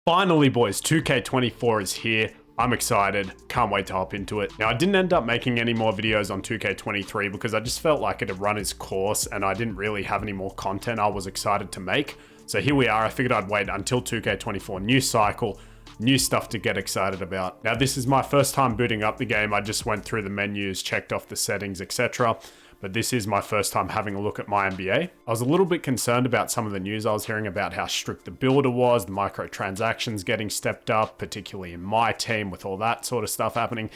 Finally, boys, 2K24 is here. I'm excited. Can't wait to hop into it. Now, I didn't end up making any more videos on 2K23 because I just felt like it had run its course and I didn't really have any more content I was excited to make. So here we are. I figured I'd wait until 2K24 new cycle, new stuff to get excited about. Now, this is my first time booting up the game. I just went through the menus, checked off the settings, etc. But this is my first time having a look at my NBA. I was a little bit concerned about some of the news I was hearing about how strict the builder was, the microtransactions getting stepped up, particularly in my team with all that sort of stuff happening.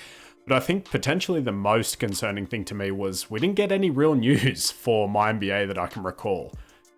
But I think potentially the most concerning thing to me was we didn't get any real news for my NBA that I can recall.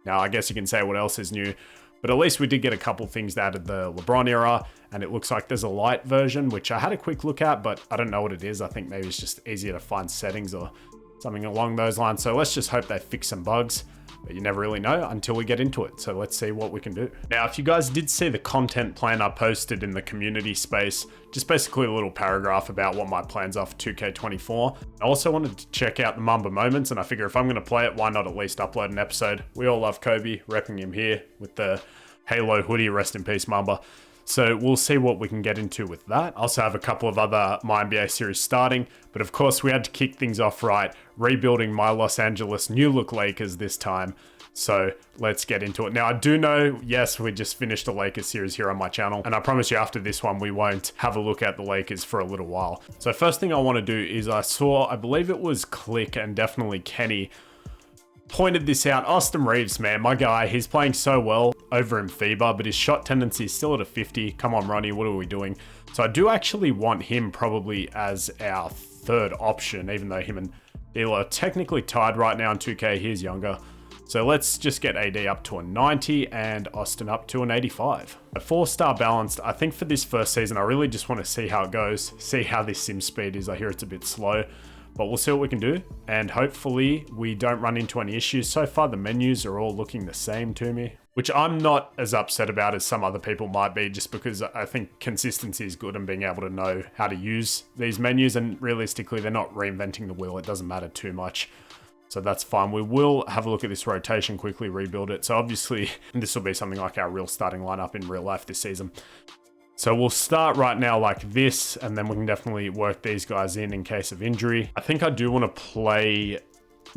Now, I guess you can say what else is new, but at least we did get a couple things out of the LeBron era, and it looks like there's a light version, which I had a quick look at, but I don't know what it is. I think maybe it's just easier to find settings or something along those lines. So let's just hope they fix some bugs, but you never really know until we get into it. So let's see what we can do. Now, if you guys did see the content plan I posted in the community space, just basically a little paragraph about what my plans are for 2K24. I also wanted to check out the Mamba moments, and I figure if I'm going to play it, why not at least upload an episode? We all love Kobe, repping him here with the Halo hoodie, rest in peace Mamba. So we'll see what we can get into with that. I also have a couple of other My NBA series starting, but of course we had to kick things off right, rebuilding my Los Angeles new look Lakers this time. So let's get into it. Now, I do know, yes, we just finished a Lakers series here on my channel, and I promise you after this one, we won't have a look at the Lakers for a little while. So first thing I want to do is I believe it was Click and definitely Kenny, pointed this out. Austin Reeves, man, my guy, he's playing so well over in FIBA, but his shot tendency is still at a 50. Come on, Ronnie, what are we doing? So I do actually want him probably as our third option, even though him and D'Lo are technically tied right now in 2K. He's younger. So let's just get AD up to a 90 and Austin up to an 85. A 4-star balanced. I think for this first season, I really just want to see how it goes, see how this sim speed is. I hear it's a bit slow, but we'll see what we can do, and hopefully we don't run into any issues. So far, the menus are all looking the same to me, which I'm not as upset about as some other people might be, just because I think consistency is good and being able to know how to use these menus, and realistically, they're not reinventing the wheel. It doesn't matter too much. So that's fine. We will have a look at this rotation, quickly rebuild it. So obviously, this will be something like our real starting lineup in real life this season. So we'll start right now like this, and then we can definitely work these guys in case of injury. I think I do want to play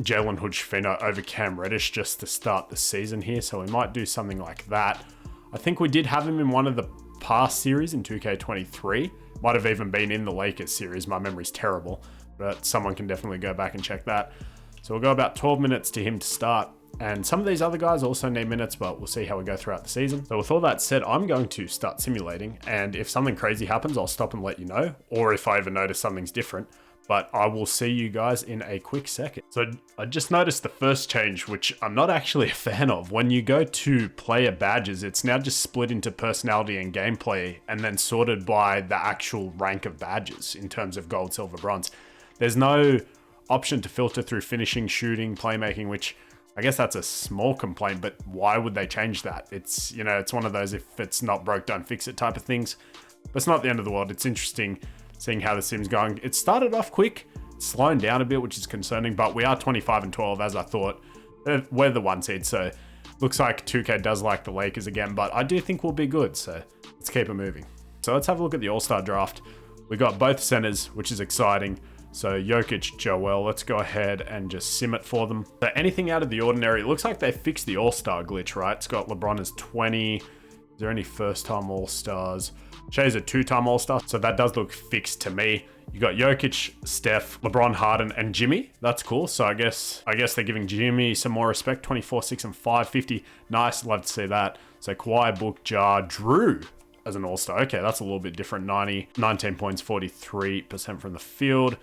Jalen Hood-Schifino over Cam Reddish just to start the season here. So we might do something like that. I think we did have him in one of the past series in 2K23. Might have even been in the Lakers series. My memory's terrible, but someone can definitely go back and check that. So we'll go about 12 minutes to him to start. And some of these other guys also need minutes, but we'll see how we go throughout the season. So with all that said, I'm going to start simulating, and if something crazy happens, I'll stop and let you know, or if I ever notice something's different. But I will see you guys in a quick second. So I just noticed the first change, which I'm not actually a fan of. When you go to player badges, it's now just split into personality and gameplay, and then sorted by the actual rank of badges in terms of gold, silver, bronze. There's no option to filter through finishing, shooting, playmaking, which I guess that's a small complaint, but why would they change that? It's, you know, it's one of those if it's not broke, don't fix it type of things. But it's not the end of the world. It's interesting seeing how the sim's going. It started off quick, slowing down a bit, which is concerning, but we are 25 and 12 as I thought. We're the 1 seed, so looks like 2K does like the Lakers again, but I do think we'll be good, so let's keep it moving. So let's have a look at the All-Star draft. We got both centers, which is exciting. So Jokic, Joel, let's go ahead and just sim it for them. So anything out of the ordinary, it looks like they fixed the All-Star glitch, right? It's got LeBron as 20. Is there any first-time All-Stars? Shea's a 2-time All-Star, so that does look fixed to me. You got Jokic, Steph, LeBron, Harden, and Jimmy. That's cool. So I guess they're giving Jimmy some more respect. 24, 6, and 5, 50. Nice, love to see that. So Kawhi, Book, Jar, Drew as an All-Star. Okay, that's a little bit different. 19 points, 43% from the field.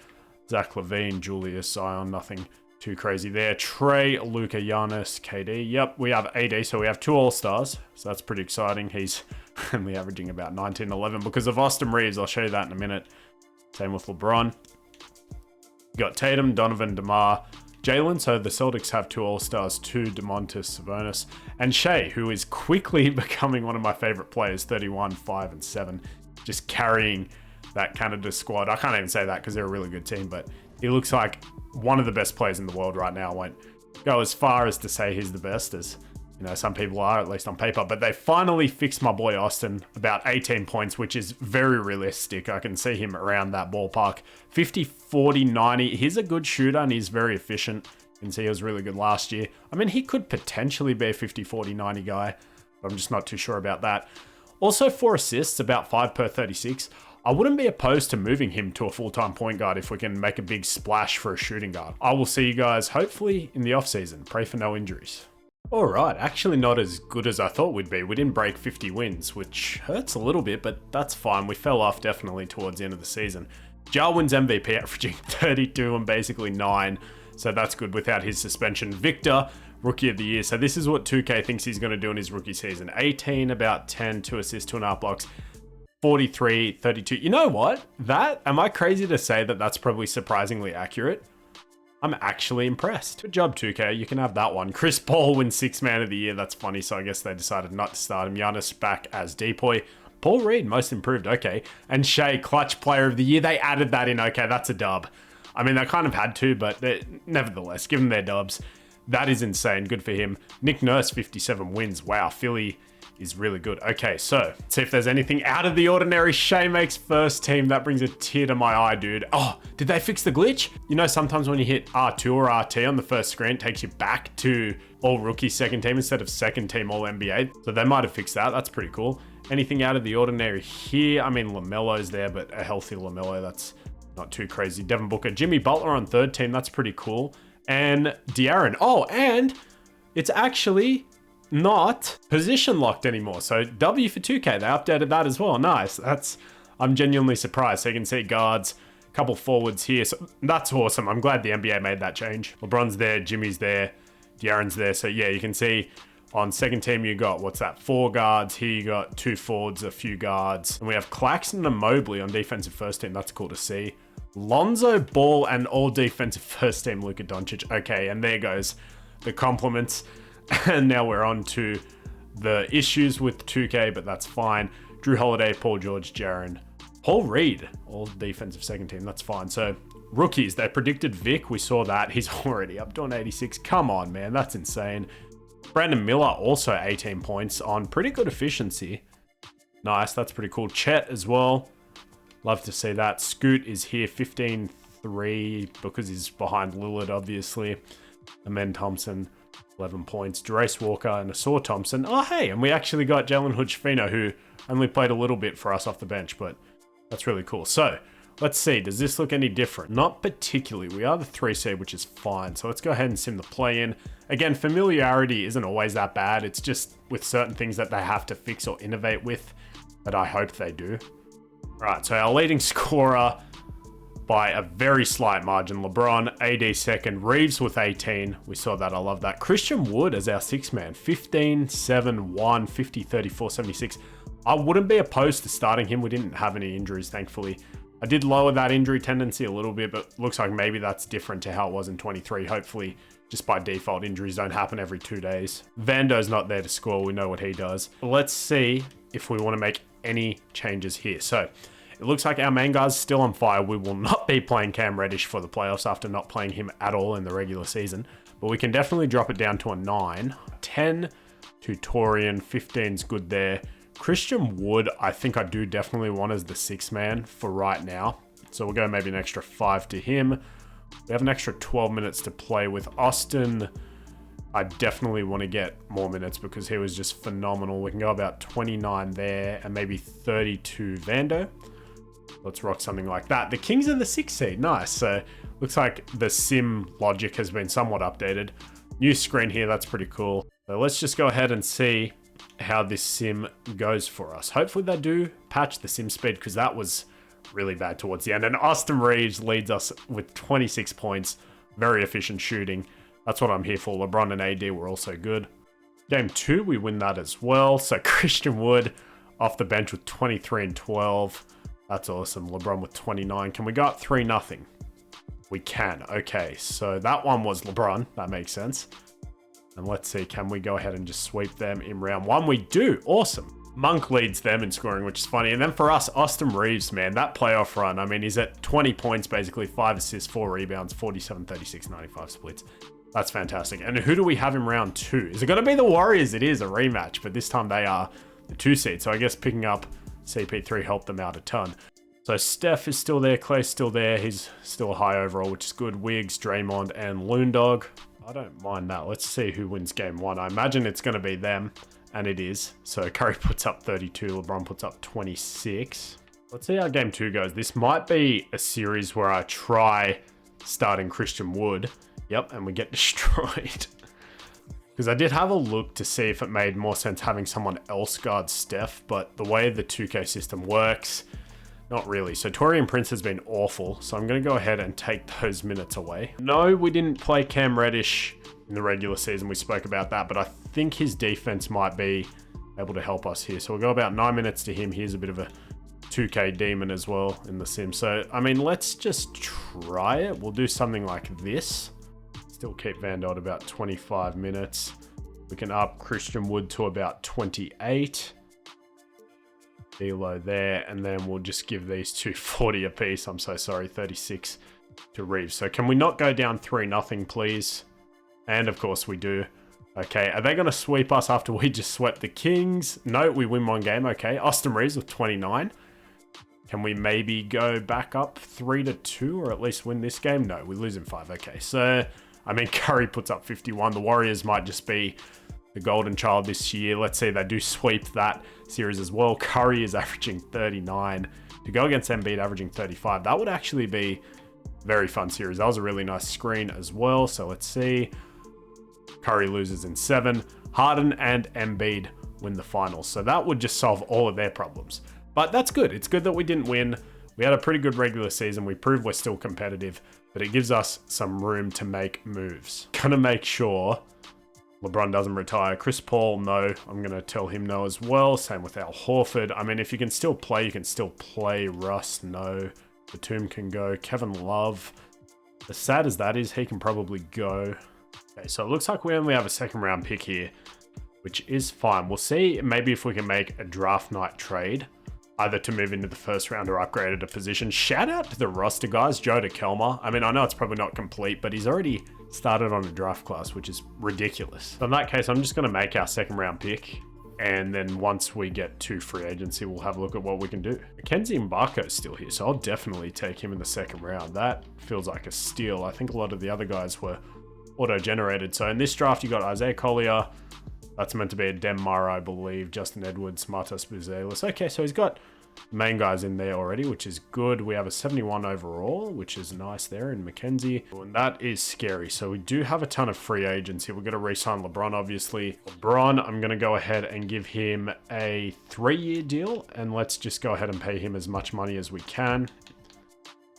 Zach LaVine, Julius, Zion, nothing too crazy there. Trey, Luka, Giannis, KD. Yep, we have AD, so we have 2 All-Stars. So that's pretty exciting. He's only averaging about 19, 11 because of Austin Reeves. I'll show you that in a minute. Same with LeBron. You got Tatum, Donovan, DeMar, Jalen. So the Celtics have 2 All-Stars, 2 DeMontis, Sabonis, and Shea, who is quickly becoming one of my favorite players, 31, 5, and 7. Just carrying that Canada squad. I can't even say that because they're a really good team, but he looks like one of the best players in the world right now. I won't go as far as to say he's the best, as You know, some people are, at least on paper, but they finally fixed my boy Austin, about 18 points, which is very realistic. I can see him around that ballpark. 50, 40, 90. He's a good shooter and he's very efficient. You can see he was really good last year. I mean, he could potentially be a 50, 40, 90 guy, but I'm just not too sure about that. Also 4 assists, about 5 per 36. I wouldn't be opposed to moving him to a full-time point guard if we can make a big splash for a shooting guard. I will see you guys hopefully in the offseason. Pray for no injuries. All right, actually not as good as I thought we'd be. We didn't break 50 wins, which hurts a little bit, but that's fine. We fell off definitely towards the end of the season. Jarwin's MVP averaging 32 and basically 9, so that's good without his suspension. Victor, Rookie of the Year. So this is what 2K thinks he's going to do in his rookie season. 18, about 10, 2 assists, 2.5 blocks, 43, 32. You know what? Am I crazy to say that that's probably surprisingly accurate? I'm actually impressed. Good job, 2K. You can have that one. Chris Paul wins 6th Man of the Year. That's funny, so I guess they decided not to start him. Giannis back as depoy. Paul Reed, Most Improved. Okay. And Shea, Clutch Player of the Year. They added that in. Okay, that's a dub. I mean, they kind of had to, but nevertheless, give them their dubs. That is insane. Good for him. Nick Nurse, 57 wins. Wow, Philly is really good. Okay, so let's see if there's anything out of the ordinary. Shea makes first team. That brings a tear to my eye, dude. Oh, did they fix the glitch? You know, sometimes when you hit R2 or RT on the first screen, it takes you back to all rookie second team instead of second team all NBA. So they might have fixed that. That's pretty cool. Anything out of the ordinary here? I mean, LaMelo's there, but a healthy LaMelo, that's not too crazy. Devin Booker, Jimmy Butler on third team. That's pretty cool. And De'Aaron. Oh, and it's actually not position locked anymore. So W for 2K, they updated that as well. Nice. I'm genuinely surprised. So you can see guards, a couple forwards here. So that's awesome. I'm glad the NBA made that change. LeBron's there, Jimmy's there, De'Aaron's there. So yeah, you can see on second team, you got, 4 guards. Here you got 2 forwards, a few guards. And we have Claxton and Mobley on defensive first team. That's cool to see. Lonzo Ball and all defensive first team, Luka Doncic. Okay, and there goes the compliments. And now we're on to the issues with 2K, but that's fine. Drew Holiday, Paul George, Jaren, Paul Reed, all defensive second team. That's fine. So rookies, they predicted Vic. We saw that. He's already up to an 86. Come on, man. That's insane. Brandon Miller, also 18 points on pretty good efficiency. Nice. That's pretty cool. Chet as well. Love to see that. Scoot is here, 15-3 because he's behind Lillard, obviously. Amen Thompson, 11 points. Jarace Walker and Asor Thompson. Oh, hey, and we actually got Jalen Hood-Schifino, who only played a little bit for us off the bench, but that's really cool. So, let's see. Does this look any different? Not particularly. We are the 3 seed, which is fine. So let's go ahead and sim the play-in. Again, familiarity isn't always that bad. It's just with certain things that they have to fix or innovate with that I hope they do. Right, so our leading scorer by a very slight margin. LeBron, AD second. Reeves with 18. We saw that. I love that. Christian Wood as our 6th man. 15, 7, 1, 50, 34, 76. I wouldn't be opposed to starting him. We didn't have any injuries, thankfully. I did lower that injury tendency a little bit, but looks like maybe that's different to how it was in 23. Hopefully, just by default, injuries don't happen every 2 days. Vando's not there to score. We know what he does. Let's see if we want to make any changes here. So it looks like our main guy's still on fire. We will not be playing Cam Reddish for the playoffs after not playing him at all in the regular season, but we can definitely drop it down to a 9. 10 to Torian. 15's good there. Christian Wood, I think I do definitely want as the 6th man for right now. So we'll go maybe an extra 5 to him. We have an extra 12 minutes to play with. Austin, I definitely want to get more minutes because he was just phenomenal. We can go about 29 there and maybe 32 Vando. Let's rock something like that. The Kings are the 6th seed. Nice. So looks like the sim logic has been somewhat updated. New screen here. That's pretty cool. So let's just go ahead and see how this sim goes for us. Hopefully they do patch the sim speed because that was really bad towards the end. And Austin Reeves leads us with 26 points. Very efficient shooting. That's what I'm here for. LeBron and AD were also good. Game 2, we win that as well. So Christian Wood off the bench with 23 and 12. That's awesome. LeBron with 29. Can we go up 3-0? We can. Okay, so that one was LeBron. That makes sense. And let's see, can we go ahead and just sweep them in round 1? We do. Awesome. Monk leads them in scoring, which is funny. And then for us, Austin Reeves, man, that playoff run. I mean, he's at 20 points, basically 5 assists, 4 rebounds, 47, 36, 95 splits. That's fantastic. And who do we have in round 2? Is it going to be the Warriors? It is a rematch, but this time they are the 2 seed. So I guess picking up CP3 helped them out a ton. So Steph is still there. Clay's still there. He's still high overall, which is good. Wiggs, Draymond, and Loondog. I don't mind that. Let's see who wins game 1. I imagine it's going to be them, and it is. So Curry puts up 32. LeBron puts up 26. Let's see how game 2 goes. This might be a series where I try starting Christian Wood. Yep, and we get destroyed. Because I did have a look to see if it made more sense having someone else guard Steph, but the way the 2K system works, not really. So Torian Prince has been awful, so I'm going to go ahead and take those minutes away. No, we didn't play Cam Reddish in the regular season. We spoke about that, but I think his defense might be able to help us here. So we'll go about 9 minutes to him. He's a bit of a 2K demon as well in the sim. So, I mean, let's just try it. We'll do something like this. Still keep Van Dot about 25 minutes. We can up Christian Wood to about 28. D'Lo there, and then we'll just give these two 40 apiece. I'm so sorry, 36 to Reeves. So can we not go down 3-0, please? And of course we do. Okay, are they going to sweep us after we just swept the Kings? No, we win 1 game. Okay, Austin Reeves with 29. Can we maybe go back up 3-2 or at least win this game? No, we lose in 5. Okay, so I mean, Curry puts up 51. The Warriors might just be the golden child this year. Let's say they do sweep that series as well. Curry is averaging 39. To go against Embiid averaging 35, that would actually be a very fun series. That was a really nice screen as well. So let's see. Curry loses in 7. Harden and Embiid win the finals. So that would just solve all of their problems. But that's good. It's good that we didn't win. We had a pretty good regular season. We proved we're still competitive, but it gives us some room to make moves. Gonna make sure LeBron doesn't retire. Chris Paul, no. I'm gonna tell him no as well. Same with Al Horford. I mean, if you can still play, you can still play. Russ, no. Batum can go. Kevin Love, as sad as that is, he can probably go. Okay, so it looks like we only have a 2nd round pick here, which is fine. We'll see maybe if we can make a draft night trade, either to move into the 1st round or upgrade at a position. Shout out to the roster guys, Joe DeKelma. I mean, I know it's probably not complete, but he's already started on a draft class, which is ridiculous. So in that case, I'm just going to make our 2nd round pick. And then once we get to free agency, we'll have a look at what we can do. Mackenzie Mbako's still here, so I'll definitely take him in the 2nd round. That feels like a steal. I think a lot of the other guys were auto-generated. So in this draft, you got Isaiah Collier. That's meant to be a Demar, I believe. Justin Edwards, Martas Buzelis. Okay, so he's got main guys in there already, which is good. We have a 71 overall, which is nice there in Mackenzie. And that is scary. So we do have a ton of free agency. We're going to re-sign LeBron, obviously. LeBron, I'm going to go ahead and give him a 3-year deal. And let's just go ahead and pay him as much money as we can.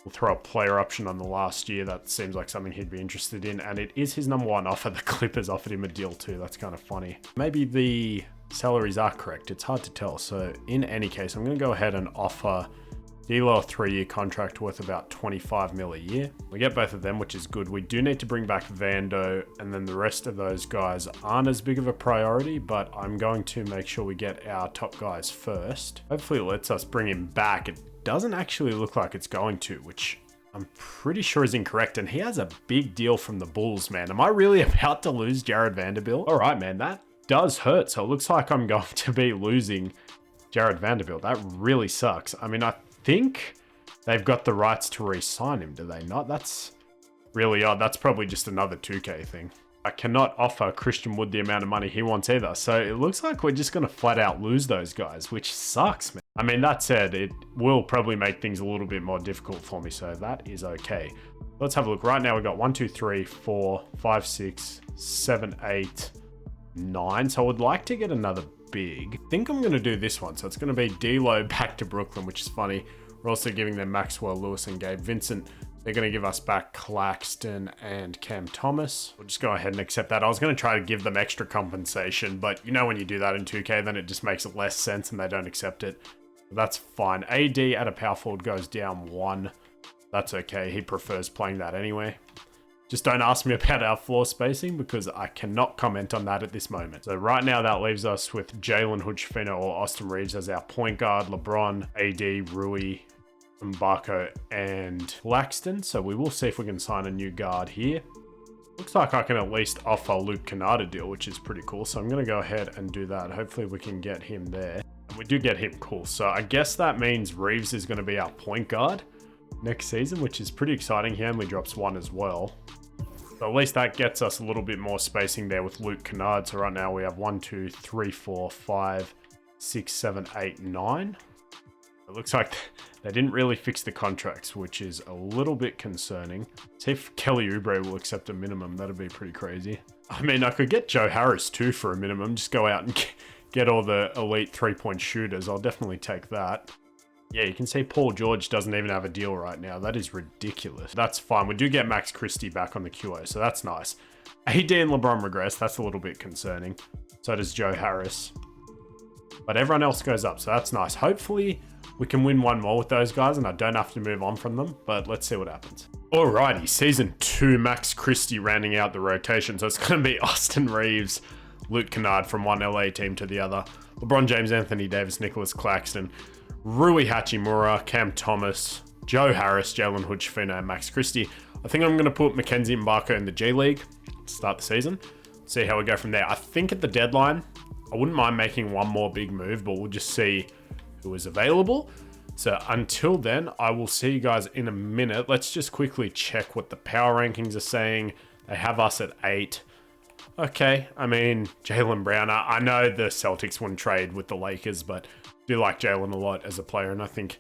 We'll throw a player option on the last year. That seems like something he'd be interested in. And it is his number 1 offer. The Clippers offered him a deal too. That's kind of funny. Maybe the salaries are correct. It's hard to tell. So in any case, I'm going to go ahead and offer D'Lo a 3-year contract worth about 25 mil a year. We get both of them, which is good. We do need to bring back Vando, and then the rest of those guys aren't as big of a priority, but I'm going to make sure we get our top guys first. Hopefully it lets us bring him back. It doesn't actually look like it's going to, which I'm pretty sure is incorrect. And he has a big deal from the Bulls, man. Am I really about to lose Jared Vanderbilt? All right, man, that does hurt. So it looks like I'm going to be losing Jared Vanderbilt. That really sucks. I mean, I think they've got the rights to re-sign him, do they not? That's really odd. That's probably just another 2K thing. I cannot offer Christian Wood the amount of money he wants either. So it looks like we're just going to flat out lose those guys, which sucks, man. I mean, that said, it will probably make things a little bit more difficult for me. So that is okay. Let's have a look. Right now, we've got 1, 2, 3, 4, 5, 6, 7, 8, 9. So I would like to get another big. I think I'm going to do this one. So it's going to be D'Lo back to Brooklyn, which is funny. We're also giving them Maxwell Lewis and Gabe Vincent. They're going to give us back Claxton and Cam Thomas. We'll just go ahead and accept that. I was going to try to give them extra compensation, but you know when you do that in 2K, then it just makes less sense and they don't accept it. But that's fine. AD at a power forward goes down 1. That's okay. He prefers playing that anyway. Just don't ask me about our floor spacing because I cannot comment on that at this moment. So right now that leaves us with Jalen Hood-Schifino or Austin Reeves as our point guard, LeBron, AD, Rui, Mbako, and Claxton. So we will see if we can sign a new guard here. Looks like I can at least offer Luke Kennard a deal, which is pretty cool. So I'm going to go ahead and do that. Hopefully we can get him there. And we do get him, cool. So I guess that means Reeves is going to be our point guard next season, which is pretty exciting. He only drops 1 as well. So at least that gets us a little bit more spacing there with Luke Kennard. So right now we have 1, 2, 3, 4, 5, 6, 7, 8, 9. It looks like they didn't really fix the contracts, which is a little bit concerning. See if Kelly Oubre will accept a minimum. That'd be pretty crazy. I mean, I could get Joe Harris too for a minimum. Just go out and get all the elite 3-point shooters. I'll definitely take that. Yeah, you can see Paul George doesn't even have a deal right now. That is ridiculous. That's fine. We do get Max Christie back on the QO, so that's nice. AD and LeBron regress. That's a little bit concerning. So does Joe Harris. But everyone else goes up, so that's nice. Hopefully we can win one more with those guys and I don't have to move on from them, but let's see what happens. Alrighty, season 2, Max Christie rounding out the rotation. So it's going to be Austin Reeves, Luke Kennard from one LA team to the other, LeBron James, Anthony Davis, Nicholas Claxton, Rui Hachimura, Cam Thomas, Joe Harris, Jalen Hood-Schifino, and Max Christie. I think I'm going to put Mackenzie Mbaka in the G League to start the season. See how we go from there. I think at the deadline, I wouldn't mind making one more big move, but we'll just see who is available. So until then, I will see you guys in a minute. Let's just quickly check what the power rankings are saying. They have us at 8. Okay, I mean, Jaylen Brown, I know the Celtics wouldn't trade with the Lakers, but I do like Jaylen a lot as a player, and I think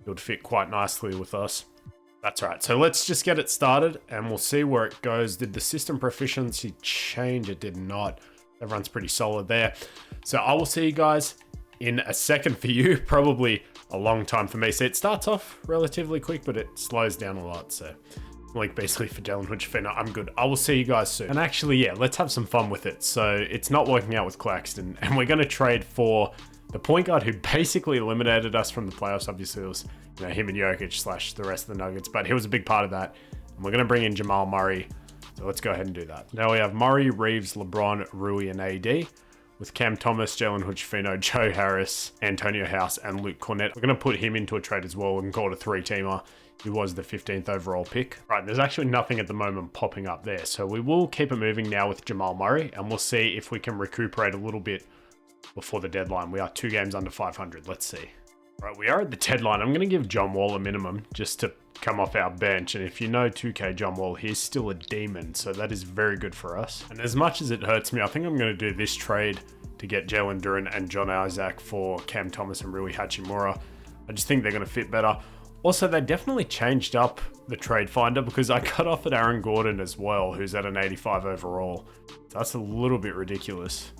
he would fit quite nicely with us. That's right. So let's just get it started, and we'll see where it goes. Did the system proficiency change? It did not. Everyone's pretty solid there. So I will see you guys in a second for you, probably a long time for me. So it starts off relatively quick, but it slows down a lot. So like basically for Jalen Hood-Schifino, I'm good. I will see you guys soon. And actually, yeah, let's have some fun with it. So it's not working out with Claxton, and we're going to trade for the point guard who basically eliminated us from the playoffs. Obviously, it was him and Jokic / the rest of the Nuggets, but he was a big part of that. And we're going to bring in Jamal Murray. So let's go ahead and do that. Now we have Murray, Reeves, LeBron, Rui, and AD. With Cam Thomas, Jalen Hood-Schifino, Joe Harris, Antonio House, and Luke Cornett. We're going to put him into a trade as well and call it a 3-teamer. He was the 15th overall pick. Right, there's actually nothing at the moment popping up there. So we will keep it moving now with Jamal Murray, and we'll see if we can recuperate a little bit before the deadline. We are 2 games under 500. Let's see. Right, we are at the deadline. I'm going to give John Wall a minimum just to come off our bench. And if you know 2K John Wall, he's still a demon. So that is very good for us. And as much as it hurts me, I think I'm going to do this trade to get Jalen Duren and John Isaac for Cam Thomas and Rui Hachimura. I just think they're going to fit better. Also, they definitely changed up the trade finder because I got offered Aaron Gordon as well, who's at an 85 overall. So that's a little bit ridiculous.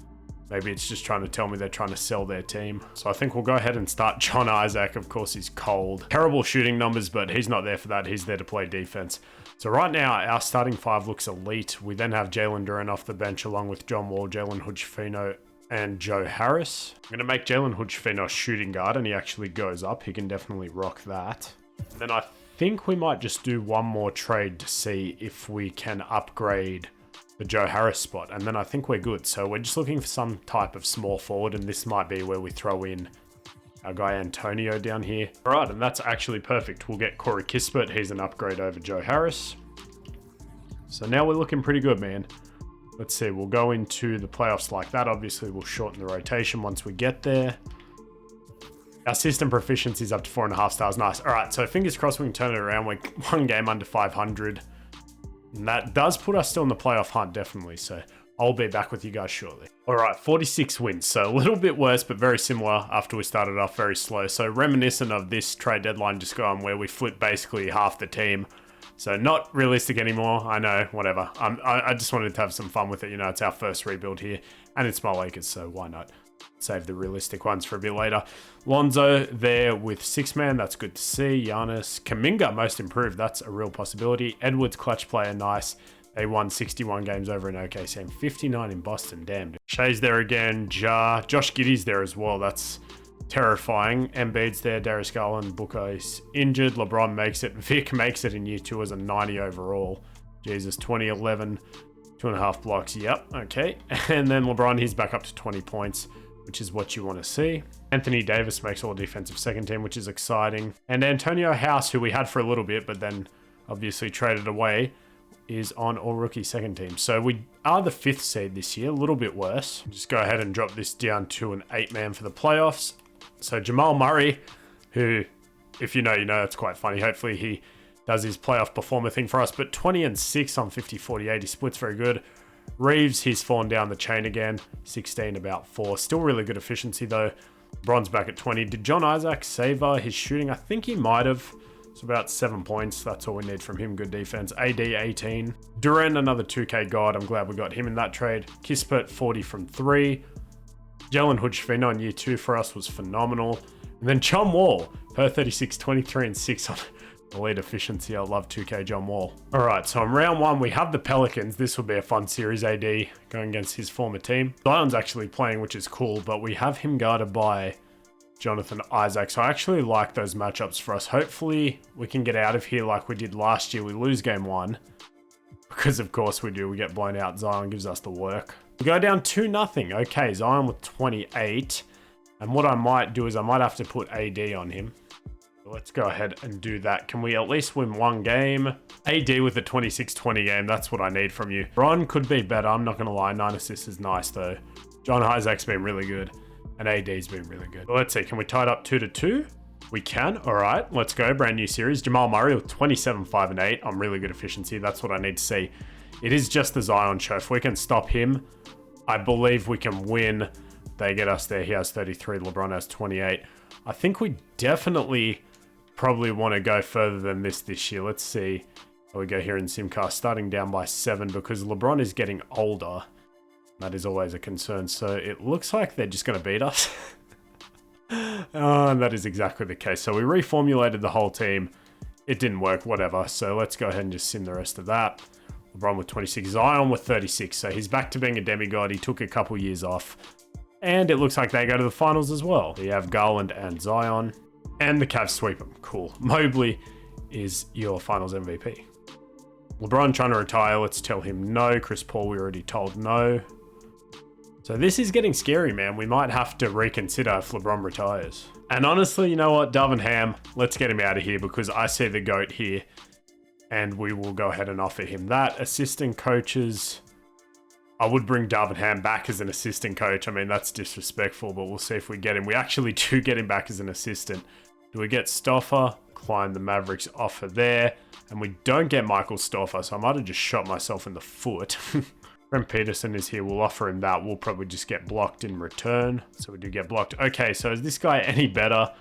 Maybe it's just trying to tell me they're trying to sell their team. So I think we'll go ahead and start John Isaac. Of course, he's cold. Terrible shooting numbers, but he's not there for that. He's there to play defense. So right now, our starting 5 looks elite. We then have Jalen Duren off the bench along with John Wall, Jalen Hood-Schifino, and Joe Harris. I'm going to make Jalen Hood-Schifino shooting guard, and he actually goes up. He can definitely rock that. And then I think we might just do one more trade to see if we can upgrade the Joe Harris spot, and then I think we're good. So we're just looking for some type of small forward, and this might be where we throw in our guy Antonio down here. All right, and that's actually perfect. We'll get Corey Kispert. He's an upgrade over Joe Harris. So now we're looking pretty good, man. Let's see, we'll go into the playoffs like that. Obviously, we'll shorten the rotation once we get there. Our system proficiency is up to 4.5 stars. Nice. All right, so fingers crossed we can turn it around. We're 1 game under 500. And that does put us still in the playoff hunt, definitely. So I'll be back with you guys shortly. All right, 46 wins. So a little bit worse, but very similar after we started off very slow. So reminiscent of this trade deadline just gone where we flipped basically half the team. So not realistic anymore. I know, whatever. I just wanted to have some fun with it. It's our first rebuild here. And it's my Lakers, so why not? Save the realistic ones for a bit later. Lonzo there with 6-man. That's good to see. Giannis. Kuminga, most improved. That's a real possibility. Edwards, clutch player. Nice. They won 61 games over in OKC and 59 in Boston. Damn. Dude. Shea's there again. Josh Giddey's there as well. That's terrifying. Embiid's there. Darius Garland. Booker is injured. LeBron makes it. Vic makes it in year 2 as a 90 overall. Jesus, 2011. 2.5 blocks. Yep. Okay. And then LeBron, he's back up to 20 points. Which is what you want to see. Anthony Davis makes all defensive second team, which is exciting. And Antonio House, who we had for a little bit, but then obviously traded away, is on all rookie second team. So we are the 5th seed this year, a little bit worse. Just go ahead and drop this down to an 8-man for the playoffs. So Jamal Murray, who, if you know, it's quite funny. Hopefully he does his playoff performer thing for us, but 20-6 on 50-40-80 splits, very good. Reeves, he's fallen down the chain again, 16 about 4. Still really good efficiency though. LeBron's back at 20. Did John Isaac savor his shooting? I think he might have. It's about 7 points. That's all we need from him. Good defense. AD 18. Durant, another 2K god. I'm glad we got him in that trade. Kispert 40 from 3. Jalen Hood-Schifino in year 2 for us was phenomenal. And then John Wall, per 36, 23 and 6 on elite efficiency. I love 2K John Wall. All right, so in round 1, we have the Pelicans. This will be a fun series, AD going against his former team. Zion's actually playing, which is cool, but we have him guarded by Jonathan Isaac. So I actually like those matchups for us. Hopefully we can get out of here like we did last year. We lose game 1 because of course we do. We get blown out. Zion gives us the work. We go down 2-0. Okay, Zion with 28. And what I might do is I might have to put AD on him. Let's go ahead and do that. Can we at least win 1 game? AD with a 26-20 game. That's what I need from you. Ron could be better. I'm not going to lie. 9 assists is nice though. John Isaac's been really good. And AD's been really good. Well, let's see. Can we tie it up 2-2? We can. All right. Let's go. Brand new series. Jamal Murray with 27, 5 and 8 on really good efficiency. That's what I need to see. It is just the Zion show. If we can stop him, I believe we can win. They get us there. He has 33. LeBron has 28. I think we definitely probably want to go further than this year. Let's see how we go here in Simcast, starting down by 7 because LeBron is getting older. That is always a concern. So it looks like they're just going to beat us. And that is exactly the case. So we reformulated the whole team. It didn't work, whatever. So let's go ahead and just sim the rest of that. LeBron with 26, Zion with 36. So he's back to being a demigod. He took a couple years off. And it looks like they go to the finals as well. You have Garland and Zion. And the Cavs sweep them. Cool. Mobley is your finals MVP. LeBron trying to retire. Let's tell him no. Chris Paul, we already told no. So this is getting scary, man. We might have to reconsider if LeBron retires. And honestly, you know what? Darvin Ham, let's get him out of here because I see the GOAT here. And we will go ahead and offer him that. Assistant coaches. I would bring Darvin Ham back as an assistant coach. I mean, that's disrespectful, but we'll see if we get him. We actually do get him back as an assistant. Do we get Stoffer? Climb the Mavericks offer there. And we don't get Michael Stoffer, so I might have just shot myself in the foot. Brent Peterson is here. We'll offer him that. We'll probably just get blocked in return. So we do get blocked. Okay, so is this guy any better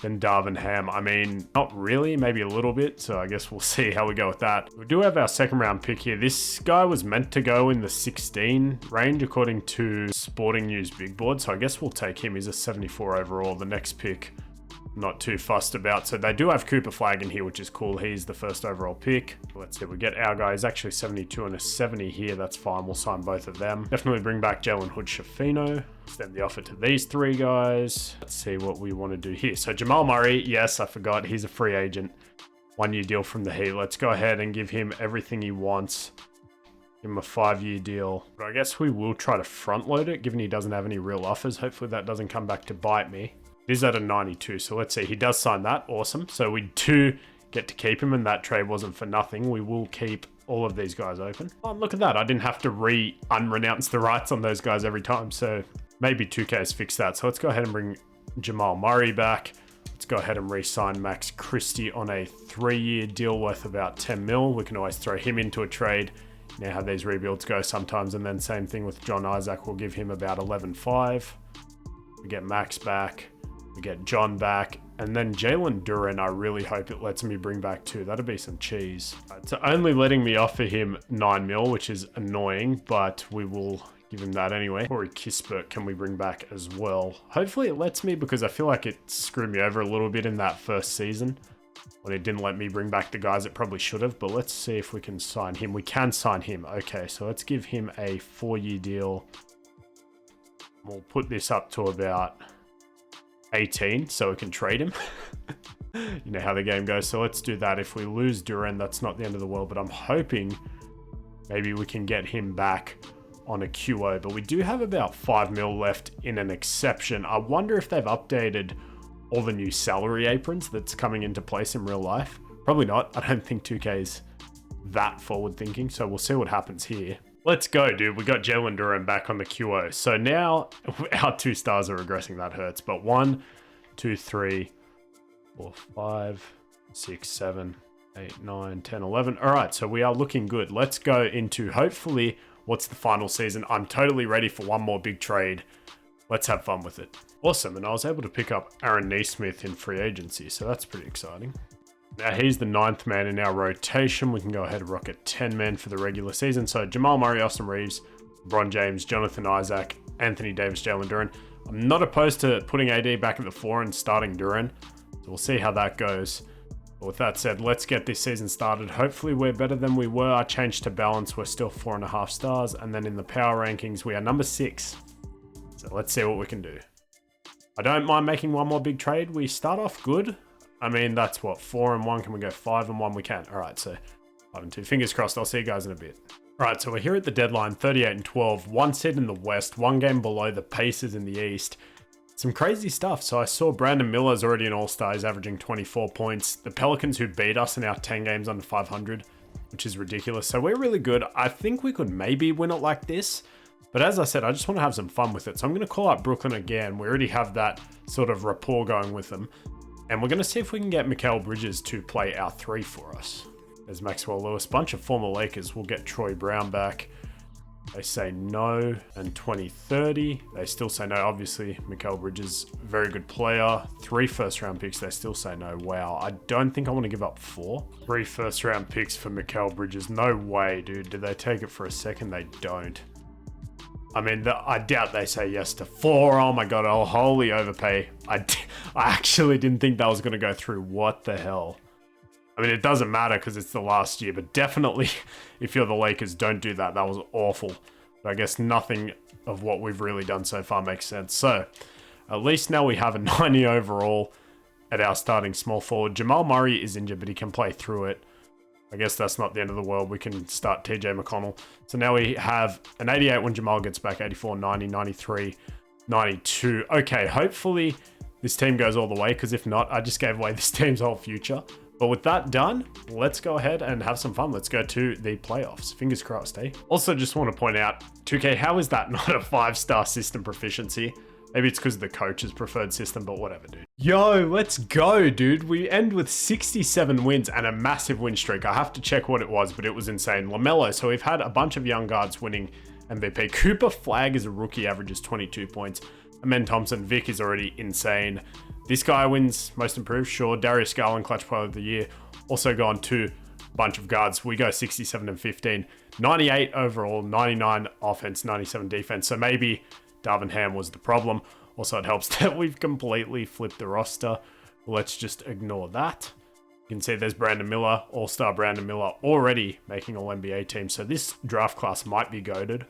than Darvin Ham? I mean, not really, maybe a little bit. So I guess we'll see how we go with that. We do have our 2nd round pick here. This guy was meant to go in the 16 range according to Sporting News Big Board. So I guess we'll take him. He's a 74 overall. The next pick, not too fussed about. So they do have Cooper Flag in here, which is cool. He's the 1st overall pick. Let's see, we get our guy. He's actually 72 and a 70 here. That's fine. We'll sign both of them. Definitely bring back Jalen Hood-Schifino. Extend the offer to these 3 guys. Let's see what we want to do here. So Jamal Murray, yes, I forgot. He's a free agent. 1-year deal from the Heat. Let's go ahead and give him everything he wants. Give him a 5-year deal. But I guess we will try to front load it, given he doesn't have any real offers. Hopefully that doesn't come back to bite me. It is at a 92, so let's see. He does sign that. Awesome. So we do get to keep him, and that trade wasn't for nothing. We will keep all of these guys open. Oh, look at that. I didn't have to unrenounce the rights on those guys every time, so maybe 2K has fixed that. So let's go ahead and bring Jamal Murray back. Let's go ahead and re-sign Max Christie on a 3-year deal worth about 10 mil. We can always throw him into a trade. You know how these rebuilds go sometimes, and then same thing with John Isaac. We'll give him about 11.5. We get Max back. We get John back, and then Jalen Duren, I really hope it lets me bring back 2. That'd be some cheese. It's only letting me offer him 9 mil, which is annoying, but we will give him that anyway. Corey Kispert can we bring back as well? Hopefully it lets me, because I feel like it screwed me over a little bit in that first season when it didn't let me bring back the guys it probably should have. But let's see if we can sign him. We can sign him. Okay, so let's give him a 4-year deal. We'll put this up to about 18 so we can trade him. You know how the game goes. So let's do that. If we lose Duran, that's not the end of the world, but I'm hoping maybe we can get him back on a QO. But we do have about 5 mil left in an exception. I wonder if they've updated all the new salary aprons that's coming into place in real life. Probably not. I don't think 2K's that forward thinking. So we'll see what happens here. Let's go, dude. We got Jalen Duren back on the QO. So now our 2 stars are regressing. That hurts. But 1, 2, 3, 4, 5, 6, 7, 8, 9, 10, 11. All right. So we are looking good. Let's go into hopefully what's the final season. I'm totally ready for one more big trade. Let's have fun with it. Awesome. And I was able to pick up Aaron Nesmith in free agency. So that's pretty exciting. Now he's the 9th man in our rotation. We can go ahead and rock a 10-man for the regular season. So Jamal Murray, Austin Reeves, LeBron James, Jonathan Isaac, Anthony Davis, Jalen Duren. I'm not opposed to putting AD back at the 4 and starting Duren. So we'll see how that goes. But with that said, let's get this season started. Hopefully we're better than we were. I changed to balance. We're still 4.5 stars. And then in the power rankings, we are number 6. So let's see what we can do. I don't mind making one more big trade. We start off good. I mean, that's what, 4-1. Can we go 5-1? We can. All right, so 5-2. Fingers crossed. I'll see you guys in a bit. All right, so we're here at the deadline, 38-12. 1 seed in the West, 1 game below the Pacers in the East. Some crazy stuff. So I saw Brandon Miller's already an all-star. He's averaging 24 points. The Pelicans, who beat us in our 10 games under 500, which is ridiculous. So we're really good. I think we could maybe win it like this. But as I said, I just want to have some fun with it. So I'm going to call out Brooklyn again. We already have that sort of rapport going with them. And we're going to see if we can get Mikal Bridges to play our 3 for us. There's Maxwell Lewis. Bunch of former Lakers. We'll get Troy Brown back. They say no. And 2030. They still say no. Obviously, Mikal Bridges, very good player. 3 first-round picks. They still say no. Wow. I don't think I want to give up 4. 3 first-round picks for Mikal Bridges. No way, dude. Did they take it for a second? They don't. I mean, I doubt they say yes to 4. Oh my God, I'll wholly overpay. I actually didn't think that was going to go through. What the hell? I mean, it doesn't matter because it's the last year, but definitely if you're the Lakers, don't do that. That was awful. But I guess nothing of what we've really done so far makes sense. So at least now we have a 90 overall at our starting small forward. Jamal Murray is injured, but he can play through it. I guess that's not the end of the world. We can start TJ McConnell. So now we have an 88 when Jamal gets back, 84, 90, 93, 92. Okay, hopefully this team goes all the way, because if not, I just gave away this team's whole future. But with that done, let's go ahead and have some fun. Let's go to the playoffs. Fingers crossed, eh? Also, just want to point out, 2K, how is that not a 5-star system proficiency? Maybe it's because the coach's preferred system, but whatever, dude. Yo, let's go, dude. We end with 67 wins and a massive win streak. I have to check what it was, but it was insane. LaMelo, so we've had a bunch of young guards winning MVP. Cooper Flagg is a rookie, averages 22 points. Amen Thompson, Vic is already insane. This guy wins most improved, sure. Darius Garland, clutch player of the year. Also gone to a bunch of guards. We go 67 and 15. 98 overall, 99 offense, 97 defense. So maybe Darvin Ham was the problem. Also, it helps that we've completely flipped the roster. Let's just ignore that. You can see there's Brandon Miller, all-star Brandon Miller, already making All-NBA team. So this draft class might be goated.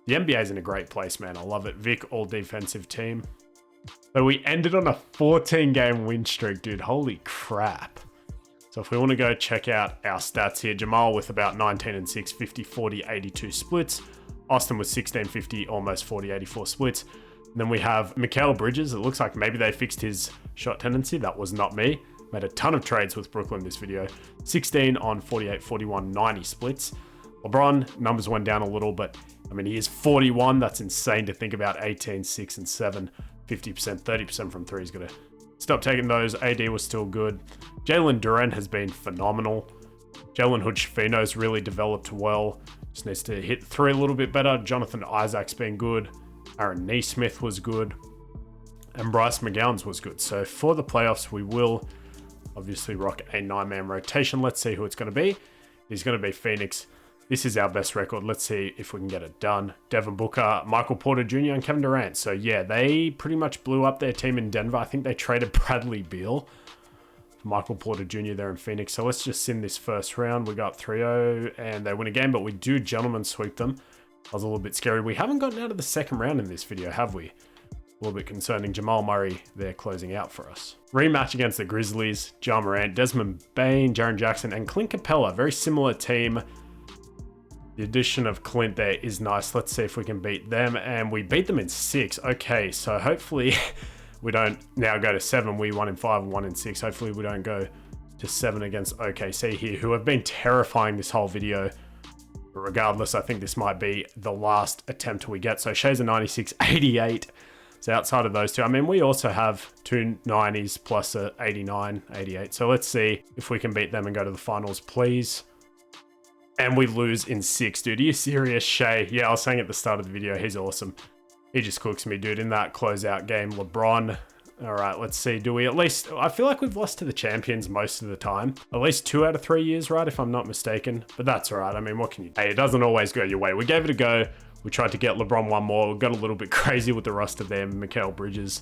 The NBA is in a great place, man. I love it. Vic, all-defensive team. So we ended on a 14-game win streak, dude. Holy crap. So if we want to go check out our stats here, Jamal with about 19 and 6, 50, 40, 82 splits. Austin with 16, 50, almost 40, 84 splits. And then we have Mikal Bridges. It looks like maybe they fixed his shot tendency. That was not me. Made a ton of trades with Brooklyn this video. 16 on 48, 41, 90 splits. LeBron, numbers went down a little, but I mean, he is 41. That's insane to think about. 18, 6, and 7. 50%, 30% from 3. He's going to stop taking those. AD was still good. Jalen Duren has been phenomenal. Jalen Hood-Schifino's really developed well. Just needs to hit 3 a little bit better. Jonathan Isaac's been good. Aaron Nesmith was good. And Bryce McGowan's was good. So for the playoffs, we will obviously rock a 9-man rotation. Let's see who it's going to be. He's going to be Phoenix. This is our best record. Let's see if we can get it done. Devin Booker, Michael Porter Jr., and Kevin Durant. So yeah, they pretty much blew up their team in Denver. I think they traded Bradley Beal for Michael Porter Jr. there in Phoenix. So let's just sim this first round. We got 3-0 and they win a game, but we do gentlemen sweep them. That was a little bit scary. We haven't gotten out of the second round in this video, have we? A little bit concerning. Jamal Murray there closing out for us. Rematch against the Grizzlies. Ja Morant, Desmond Bane, Jaren Jackson, and Clint Capella. Very similar team. The addition of Clint there is nice. Let's see if we can beat them. And we beat them in 6. Okay, so hopefully we don't now go to 7. We 1 in 5 and 1 in 6. Hopefully we don't go to 7 against OKC here, who have been terrifying this whole video. But regardless, I think this might be the last attempt we get. So Shea's a 96, 88. So outside of those two, I mean, we also have two 90s plus a 89, 88. So let's see if we can beat them and go to the finals, please. And we lose in 6, dude. Are you serious, Shea? Yeah, I was saying at the start of the video, he's awesome. He just cooks me, dude, in that closeout game. LeBron. All right, let's see. Do we at least... I feel like we've lost to the champions most of the time. At least 2 out of 3 years, right? If I'm not mistaken. But that's all right. I mean, what can you do? Hey, it doesn't always go your way. We gave it a go. We tried to get LeBron one more. We got a little bit crazy with the roster there. Mikal Bridges,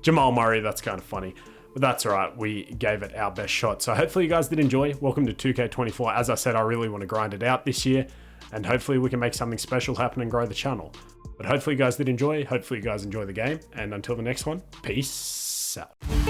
Jamal Murray. That's kind of funny. But that's all right. We gave it our best shot. So hopefully you guys did enjoy. Welcome to 2K24. As I said, I really want to grind it out this year. And hopefully we can make something special happen and grow the channel. But hopefully you guys did enjoy. Hopefully you guys enjoy the game. And until the next one, peace out.